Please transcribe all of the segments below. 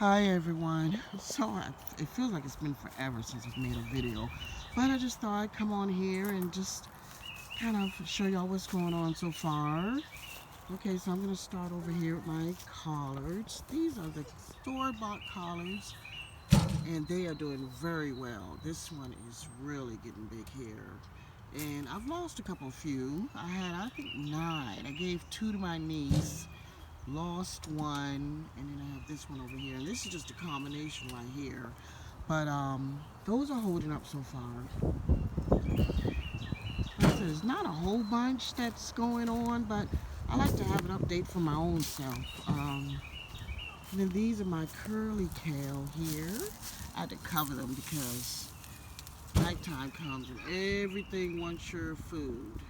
Hi everyone. It feels like it's been forever since I've made a video, but I just thought I'd come on here and just kind of show y'all what's going on so far. Okay, so I'm going to start over here with my collards. These are the store-bought collards, and they are doing very well. This one is really getting big here. And I've lost a few. I think 9. I gave 2 to my niece, lost one, and then I have this one over here, and this is just a combination right here, but those are holding up so far. Like I said, there's not a whole bunch that's going on, but I like to have an update for my own self. And then these are my curly kale here. I had to cover them because nighttime comes and everything wants your food.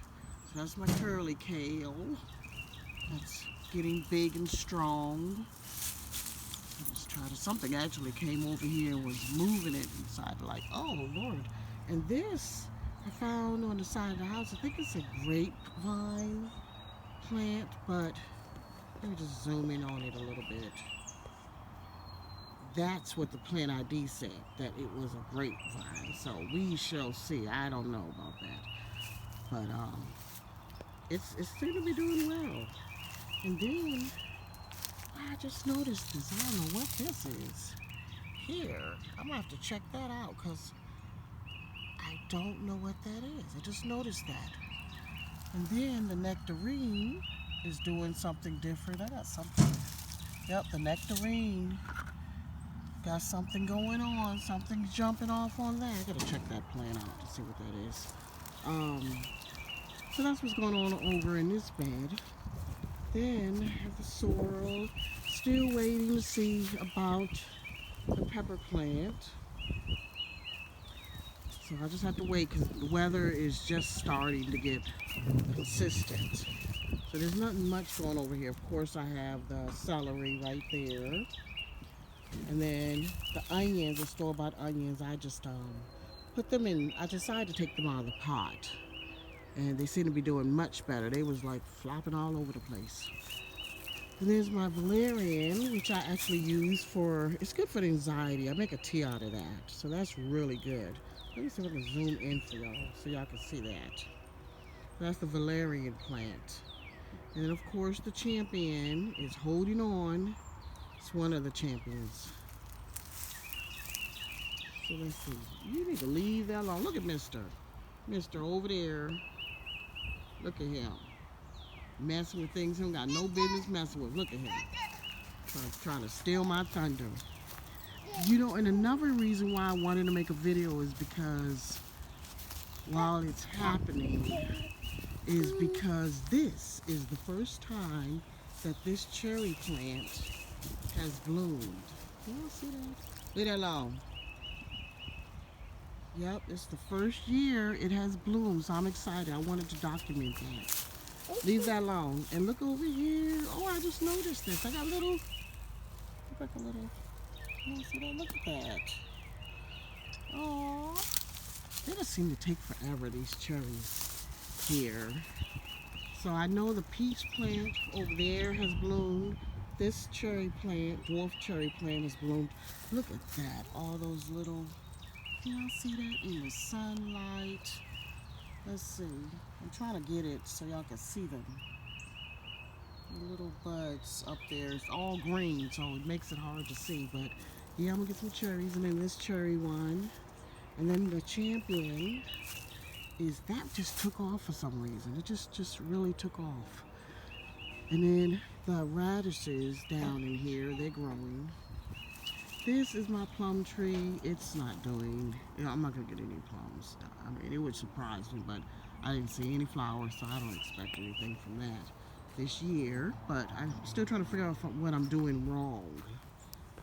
So that's my curly kale. That's getting big and strong. I just tried to, something actually came over here and was moving it inside, like, oh Lord. And this I found on the side of the house. I think it's a grapevine plant, but let me just zoom in on it a little bit. That's what the plant ID said, that it was a grapevine. So we shall see. I don't know about that. But it seemed to be doing well. And then I just noticed this. I don't know what this is. Here, I'm gonna have to check that out because I don't know what that is. I just noticed that. And then the nectarine is doing something different. I got something. Yep, the nectarine got something going on. Something's jumping off on that. I gotta check that plant out to see what that is. So that's what's going on over in this bed. Then I have the sorrel. Still waiting to see about the pepper plant. So I just have to wait because the weather is just starting to get consistent. So there's nothing much going over here. Of course, I have the celery right there. And then the onions, the store-bought onions, I just put them in. I decided to take them out of the pot. And they seem to be doing much better. They was like flopping all over the place. And there's my valerian, which I actually use for, it's good for the anxiety. I make a tea out of that. So that's really good. Let me see if I can zoom in for y'all so y'all can see that. That's the valerian plant. And then of course the champion is holding on. It's one of the champions. So let's see. You need to leave that alone. Look at Mr. Over there. Look at him. Messing with things he don't got no business messing with. Look at him. Trying to steal my thunder. You know, and another reason why I wanted to make a video is because while it's happening, is because this is the first time that this cherry plant has bloomed. You all see that? Leave that alone. Yep, it's the first year it has bloomed, so I'm excited. I wanted to document that. Leave that alone. And look over here. Oh, I just noticed this. I got little, look like a little, you see that? Look at that. Oh, they just seem to take forever, these cherries here. So I know the peach plant over there has bloomed. This cherry plant, dwarf cherry plant, has bloomed. Look at that. All those little, y'all see that in the sunlight? Let's see. I'm trying to get it so y'all can see them. The little buds up there. It's all green, so it makes it hard to see. But yeah, I'm gonna get some cherries, and then this cherry one. And then the champion is that just took off for some reason. It just really took off. And then the radishes down in here, they're growing. This is my plum tree. It's not doing, you know, I'm not gonna get any plums. I mean, it would surprise me, but I didn't see any flowers, so I don't expect anything from that this year. But I'm still trying to figure out what I'm doing wrong.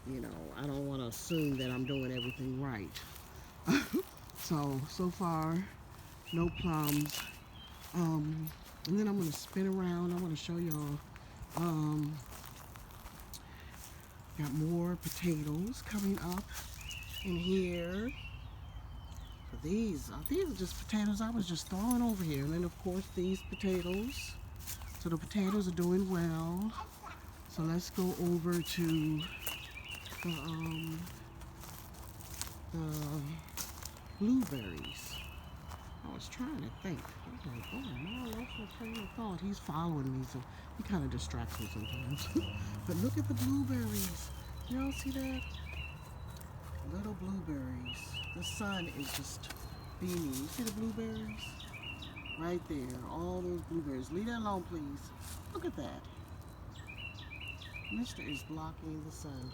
You know, I don't want to assume that I'm doing everything right. So far, no plums. And then I'm gonna spin around. I want to show y'all. Got more potatoes coming up in here. So these are just potatoes I was just throwing over here. And then of course these potatoes. So the potatoes are doing well. So let's go over to the blueberries. I was trying to think. I was like, oh no, I lost my train of thought. He's following me, so he kind of distracts me sometimes. But look at the blueberries. Y'all see that? Little blueberries. The sun is just beaming. You see the blueberries? Right there. All those blueberries. Leave that alone, please. Look at that. Mister is blocking the sun.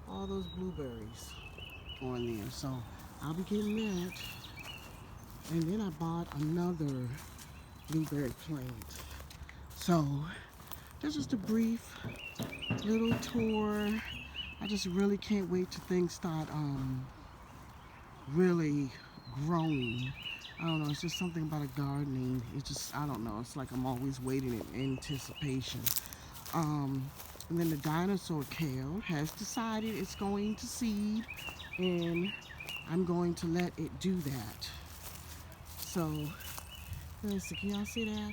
All those blueberries on there. So I'll be getting that. And then I bought another blueberry plant. So that's just a brief little tour. I just really can't wait till things start really growing. I don't know, it's just something about a gardening. It's just, I don't know, it's like I'm always waiting in anticipation. And then the dinosaur kale has decided it's going to seed, and I'm going to let it do that. So, listen, can y'all see that?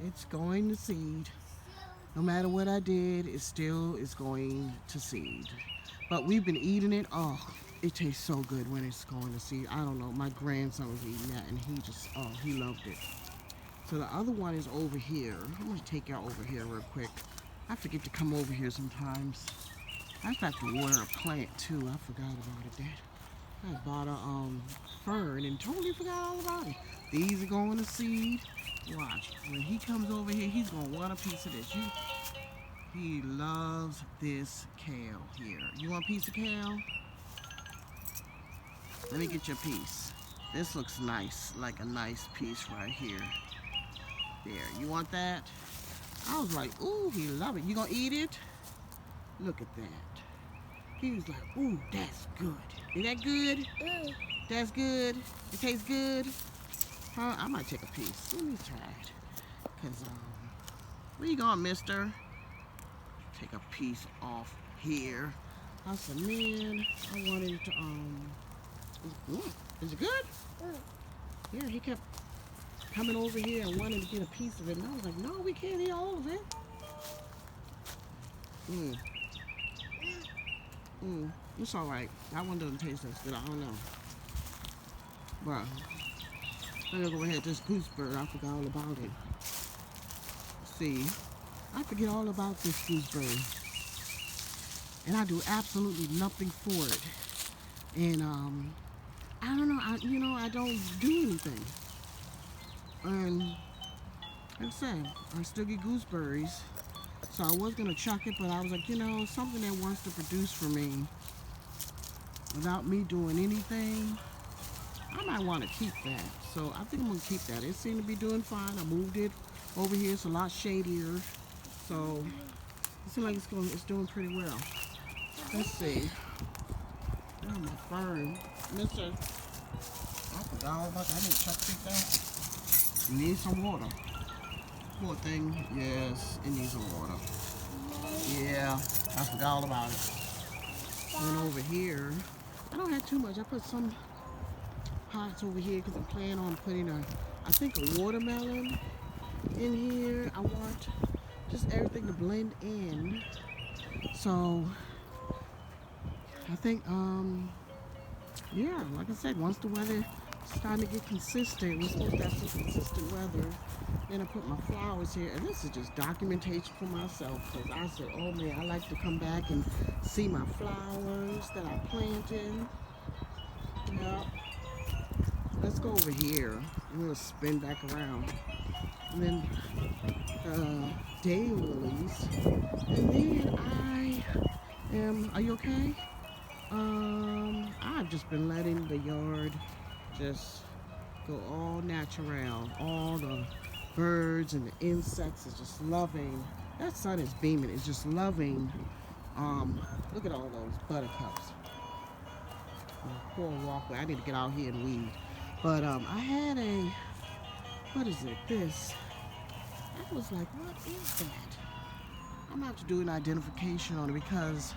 It's going to seed. No matter what I did, it still is going to seed. But we've been eating it. Oh, it tastes so good when it's going to seed. I don't know. My grandson was eating that, and he just, oh, he loved it. So the other one is over here. I'm going to take y'all over here real quick. I forget to come over here sometimes. I have to water a plant, too. I forgot about it, Dad. I bought a fern and totally forgot all about it. These are going to seed. Watch, when he comes over here, he's going to want a piece of this. He loves this kale here. You want a piece of kale? Let me get you a piece. This looks nice, like a nice piece right here. There, you want that? I was like, ooh, he love it. You gonna eat it? Look at that. He was like, ooh, that's good. Is that good? That's good. It tastes good. Huh? I might take a piece. Let me try it. Cause where you going, mister? Take a piece off here. I said, man, I wanted it to is it good? Yeah, he kept coming over here and wanting to get a piece of it, and I was like, no, we can't eat all of it. It's all right. That one doesn't taste as good. I don't know. But let me go ahead. This gooseberry, I forgot all about it. See, I forget all about this gooseberry, and I do absolutely nothing for it. And I don't know. I don't do anything. And like I said, I still get gooseberries. So I was gonna chuck it, but I was like, something that wants to produce for me without me doing anything, I might want to keep that. So I think I'm gonna keep that. It seemed to be doing fine. I moved it over here. It's a lot shadier. So it seems like it's doing pretty well. Let's see. Oh, my fern. Mister, I forgot all about that. I didn't chuck that. It needs some water. Poor thing. Yes, it needs some water. Yeah, I forgot all about it. And over here, I don't have too much. I put some pots over here because I'm planning on putting I think a watermelon in here. I want just everything to blend in. So I think yeah, like I said, once the weather starting to get consistent, we're supposed to have some consistent weather. Then I put my flowers here, and this is just documentation for myself, because I said, oh man, I like to come back and see my flowers that I planted. Yeah. Let's go over here. I'm gonna spin back around. And then daylilies. And then are you okay? I've just been letting the yard just go all natural. All the birds and the insects is just loving. That sun is beaming. It's just loving. Look at all those buttercups. Poor walkway. I need to get out here and weed. But I had what is it? This. I was like, what is that? I'm gonna have to do an identification on it because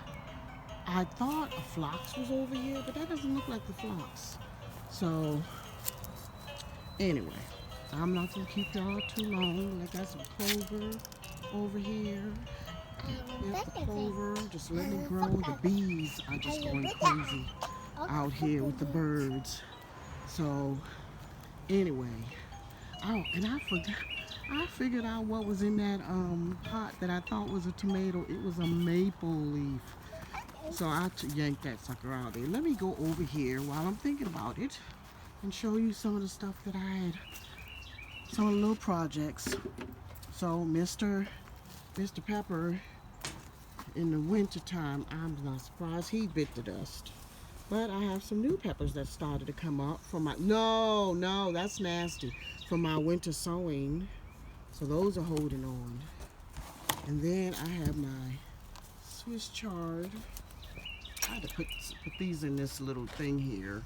I thought a phlox was over here, but that doesn't look like the phlox. So anyway, I'm not gonna keep y'all too long. I got some clover over here. Yep, the clover, just letting it grow. The bees are just going crazy out here with the birds. So anyway, oh, and I forgot. I figured out what was in that pot that I thought was a tomato. It was a maple leaf. So I yanked that sucker out there. Let me go over here while I'm thinking about it and show you some of the stuff that I had. Some of the little projects. So Mr. Pepper, in the winter time, I'm not surprised he bit the dust. But I have some new peppers that started to come up from my, no, that's nasty. From my winter sowing. So those are holding on. And then I have my Swiss chard. I had to put these in this little thing here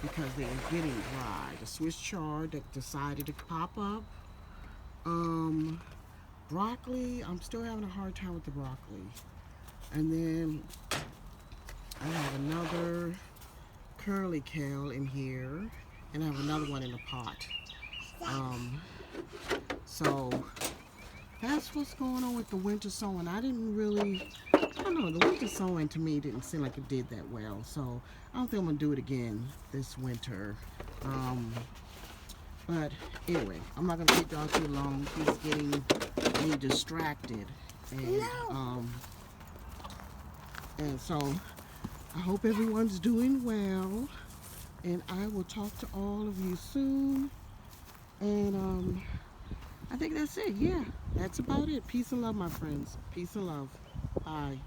because they were getting dry. The Swiss chard that decided to pop up. Broccoli, I'm still having a hard time with the broccoli. And then I have another curly kale in here, and I have another one in a pot. So that's what's going on with the winter sowing. I don't know, the winter sowing to me didn't seem like it did that well. So I don't think I'm gonna do it again this winter. But anyway, I'm not gonna keep y'all too long. He's getting me distracted. And so I hope everyone's doing well. And I will talk to all of you soon. And I think that's it. Yeah, that's about it. Peace and love, my friends. Peace and love. Bye.